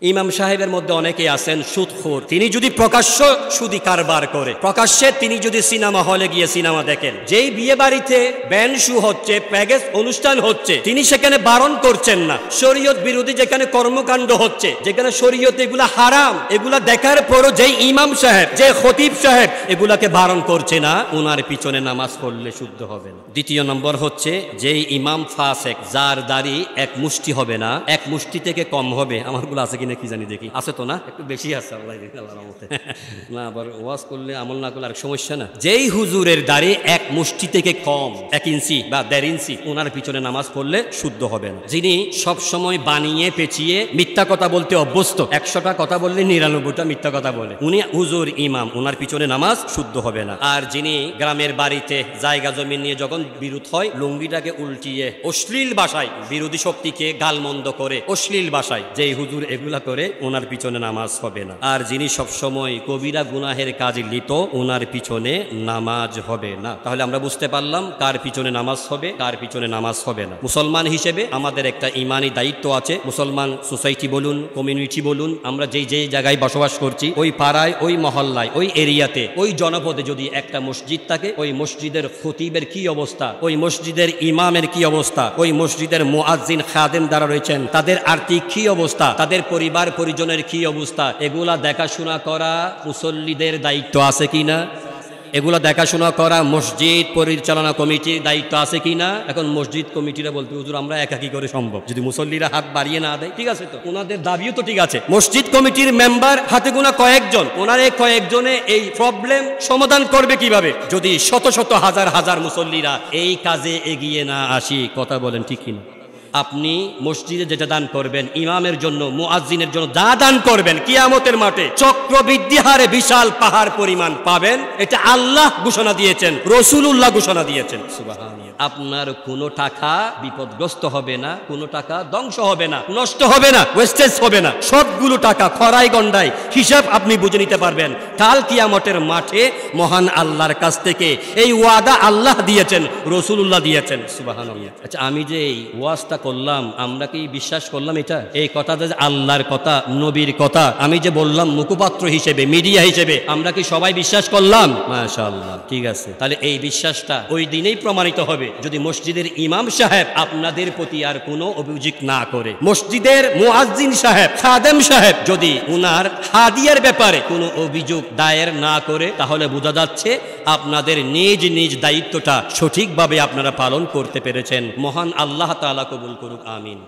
ইমাম সাহেবের মধ্যে অনেকেই আছেন সুদখোর। তিনি যদি প্রকাশ্য সুদি কারবার করে, প্রকাশ্যে তিনি যদি সিনেমা হলে গিয়ে সিনেমা দেখেন, যেই বিয়ে বাড়িতে ব্যান্ড শু হচ্ছে, প্যাগেজ অনুষ্ঠান হচ্ছে, তিনি সেখানে বারণ করছেন না। শরীয়ত বিরোধী যেখানে কর্মকাণ্ড হচ্ছে, যেখানে শরীয়ত এগুলা হারাম, এগুলা দেখার পরও যেই ইমাম সাহেব, যে খতিব সাহেব এগুলাকে বারণ করছে না, ওনার পিছনে নামাজ পড়লে শুদ্ধ হবে না। দ্বিতীয় নম্বর হচ্ছে যেই ইমাম ফাসেক, যার দাড়ি এক মুষ্টি হবে না, এক মুষ্টি থেকে কম হবে। আমারগুলো আছে কিনা কি জানি, দেখি আছে তো না, একটু বেশি আছে আল্লাহর রহমতে। না আবার ওয়াজ করলে আমল না করলে আর সমস্যা না। যেই হুজুরের দাড়ি এক মুষ্টি থেকে কম, 1 ইঞ্চি বা 1.5 ইঞ্চি, ওনার পিছনে নামাজ পড়লে শুদ্ধ হবে না। যিনি সব সময় বানিয়ে পেঁচিয়ে মিথ্যা কথা বলতে অভ্যস্ত, 100টা কথা বললে 99টা মিথ্যা কথা বলে, উনি হুজুর ইমাম, ওনার পিছনে নামাজ শুদ্ধ হবে না। আর যিনি গ্রামের বাড়িতে জায়গা জমি নিয়ে যখন বিরোধ হয়, লুঙ্গিটাকে উল্টিয়ে অশ্লীল ভাষায় বিরোধী শক্তিকে গালমন্দ করে, অশ্লীল ভাষায় যেই হুজুর এগুলা করে, ওনার পিছনে নামাজ হবে না। আর যিনি সবসময় কবিরা গুনাহের কাজে লিপ্ত, ওনার পিছনে নামাজ হবে না। তাহলে আমরা বুঝতে পারলাম কার পিছনে নামাজ হবে, কার পিছনে নামাজ হবে না। মুসলমান হিসেবে আমাদের একটা ইমানি দায়িত্ব আছে। মুসলমান সোসাইটি বলুন, কমিউনিটি বলুন, আমরা যেই জায়গায় বসবাস করছি, ওই পাড়ায়, ওই মহল্লায়, ওই এরিয়াতে, ওই জনপদে যদি একটা মসজিদ থাকে, ওই মসজিদের খতিবের কি অবস্থা, ওই মসজিদের ইমামের কি অবস্থা, ওই মসজিদের মুয়াজ্জিন খাদেম যারা রয়েছেন তাদের আর্থিক কি অবস্থা, তাদের পরিবার পরিজনের কি অবস্থা, এগুলা দেখাশোনা করা মুসল্লিদের দায়িত্ব আছে কিনা? এগুলা দেখাশোনা করা মসজিদ পরিচালনা কমিটির দায়িত্ব আছে কিনা? এখন মসজিদ কমিটিরা বলতে, হুজুর আমরা একাকি করে সম্ভব, যদি মুসল্লিরা হাত বাড়িয়ে না দেয়, ঠিক আছে তো, ওনাদের দাবিও তো ঠিক আছে। মসজিদ কমিটির মেম্বার হাতে গোনা কয়েকজন, ওনার এই কয়েকজনে এই প্রবলেম সমাধান করবে কিভাবে যদি শত শত হাজার হাজার মুসল্লিরা এই কাজে এগিয়ে না আসি? কথা বলেন ঠিক কিনা? আপনি মসজিদে যেটা দান করবেন, ইমামের জন্য, মুয়াজ্জিনের জন্য যা দান করবেন, কিয়ামতের মাঠে চক্রবৃদ্ধি হারে বিশাল পাহাড় পরিমাণ পাবেন। এটা আল্লাহ ঘোষণা দিয়েছেন, রাসূলুল্লাহ ঘোষণা দিয়েছেন। সুবহানাল্লাহ। আপনার কোনো টাকা বিপদগ্রস্ত হবে না, কোনো টাকা ধ্বংস হবে না, নষ্ট হবে না, ওয়েস্টেজ হবে না। সবগুলো টাকা খরাই গন্ডায় হিসাব আপনি বুঝে নিতে পারবেন। কাল কিয়ামতের মাঠে মহান আল্লাহর কাছ থেকে এই ওয়াদা আল্লাহ দিয়েছেন, রাসূলুল্লাহ দিয়েছেন। সুবহানাল্লাহ। আচ্ছা, আমি যে এই ওয়াজটা করলাম, আমরা কি বিশ্বাস করলাম এটা? এই কথাটা যে আল্লাহর কথা, নবীর কথা, আমি যে বললাম মুখপাত্র হিসেবে, মিডিয়া হিসেবে, আমরা কি সবাই বিশ্বাস করলাম? মাশাআল্লাহ, ঠিক আছে। তাহলে এই বিশ্বাসটা ওই দিনেই প্রমাণিত হবে যদি মসজিদের ইমাম সাহেব আপনাদের প্রতি আর কোনো অভিযোগ না করে, মসজিদের মুয়াজ্জিন সাহেব, খাদেম সাহেব যদি উনার হাদিয়ার ব্যাপারে কোনো অভিযোগ দায়ের না করে, তাহলে বোঝা যাচ্ছে আপনাদের নিজ নিজ দায়িত্বটা সঠিকভাবে আপনারা পালন করতে পেরেছেন। মহান আল্লাহ তাআলা কবুল করুক, আমিন।